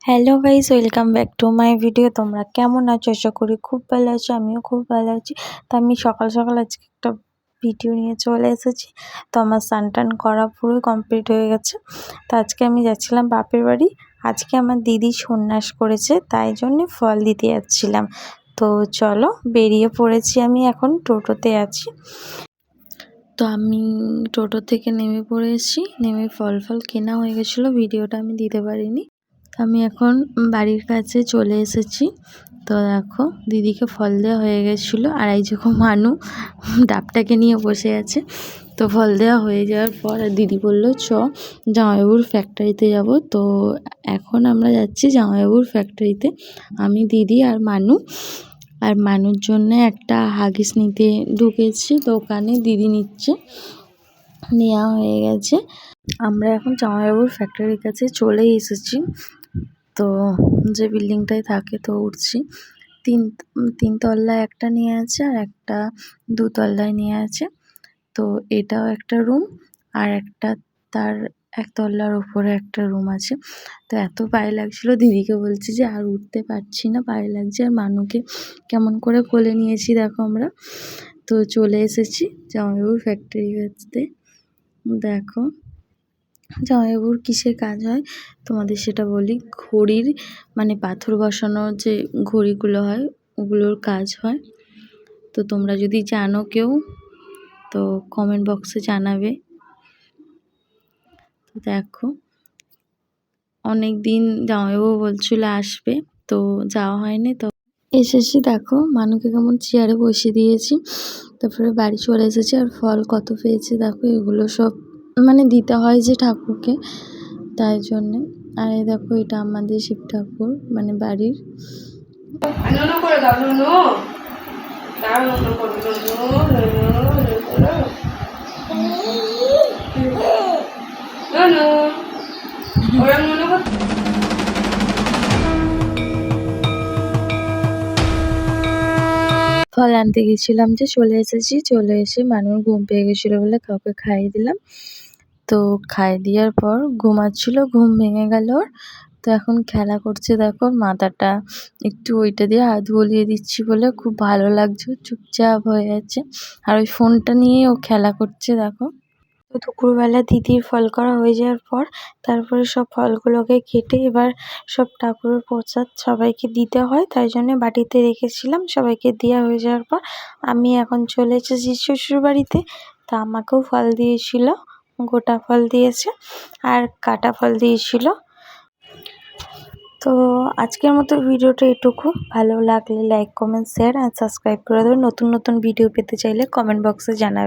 Hello guys, welcome back to my video. তোমরা কেমন আছো? আশা করি খুব ভালো আছো। আমিও খুব ভালো আছি। তো আমি সকাল সকাল আজকে একটা ভিডিও নিয়ে চলে এসেছি। তো আমার স্নান টান করা পুরোই কমপ্লিট হয়ে গেছে। তো আজকে আমি যাচ্ছিলাম বাপের বাড়ি। আজকে আমার দিদি সন্ন্যাস করেছে, তাই জন্যে ফল দিতে যাচ্ছিলাম। তো চলো বেরিয়ে পড়েছি। আমি এখন টোটোতে আছি। তো আমি টোটো থেকে নেমে পড়েছি। নেমে ফল কেনা হয়ে গেছিলো, ভিডিওটা আমি দিতে পারিনি। আমি এখন বাড়ির কাছে চলে এসেছি। তো দেখো দিদিকে ফল দেওয়া হয়ে গেছিলো, আর এই যখন মানু ডাবটাকে নিয়ে বসে আছে। তো ফল দেওয়া হয়ে যাওয়ার পর দিদি বললো চ জামাইবাবুর ফ্যাক্টরিতে যাব। তো এখন আমরা যাচ্ছি জামাইবাবুর ফ্যাক্টরিতে, আমি দিদি আর মানু। আর মানুর জন্য একটা হাগিস নিতে ঢুকেছি, তো ওখানে দিদি নিচ্ছে, নেওয়া হয়ে গেছে। আমরা এখন জামাইবাবুর ফ্যাক্টরির কাছে চলে এসেছি। তো যে বিল্ডিংটায় থাকে, তো উঠছি। তিনতলায় একটা নিয়ে আছে, আর একটা দুতলায় নিয়ে আছে। তো এটাও একটা রুম, আর একটা তার একতলার উপরে একটা রুম আছে। তো এত পায়ে লাগছিল, দিদিকে বলছি যে আর উঠতে পারছি না, পায়ে লাগছে। আর মানুকে কেমন করে কোলে নিয়েছি দেখো আমরা। তো চলে এসেছি জামাইবাবুর ফ্যাক্টরির কাছে। দেখো জামাইবাবুর কিসের কাজ হয় তোমাদের সেটা বলি। ঘড়ির মানে পাথর বসানোর যে ঘড়িগুলো হয়, ওগুলোর কাজ হয়। তো তোমরা যদি জানো কেউ, তো কমেন্ট বক্সে জানাবে। তো দেখো অনেক দিন জামাইবাবু বলছিল আসবে, তো যাওয়া হয়নি। তো এসেছি, দেখো মানুকে কেমন চেয়ারে বসিয়ে দিয়েছি। তারপরে বাড়ি চলে এসেছি। আর ফল কত পেয়েছি দেখো, এগুলো সব মানে দিতে হয় যে ঠাকুরকে, তাই জন্যে। আর এই দেখো এটা আমাদের শিব ঠাকুর মানে বাড়ির। ফল আনতে গেছিলাম, যে চলে এসেছি। চলে এসে মানুষ ঘুম পেয়ে গেছিলো বলে কাউকে খাইয়ে দিলাম। তো খাইয়ে দেওয়ার পর ঘুমাচ্ছিল, ঘুম ভেঙে গেল ওর। তো এখন খেলা করছে দেখো, মাথাটা একটু ওইটা দিয়ে হাত বুলিয়ে দিচ্ছি বলে খুব ভালো লাগছে, চুপচাপ হয়ে আছে। আর ওই ফোনটা নিয়ে ও খেলা করছে দেখো। তো দুপুরবেলা দিদির ফল করা হয়ে যাওয়ার পর তারপরে সব ফলগুলোকে কেটে এবার সব ঠাকুরের প্রসাদ সবাইকে দিতে হয়, তাই জন্য বাটিতে রেখেছিলাম। সবাইকে দেওয়া হয়ে যাওয়ার পর আমি এখন চলে এসেছি শ্বশুর বাড়িতে। তা আমাকেও ফল দিয়েছিল, গোটা ফল দিয়েছে আর কাটা ফল দিয়েছিল। তো আজকের মতো ভিডিওটা এটুকু। ভালো লাগলে লাইক, কমেন্ট, শেয়ার আর সাবস্ক্রাইব করে দেবে। নতুন নতুন ভিডিও পেতে চাইলে কমেন্ট বক্সে জানাবে।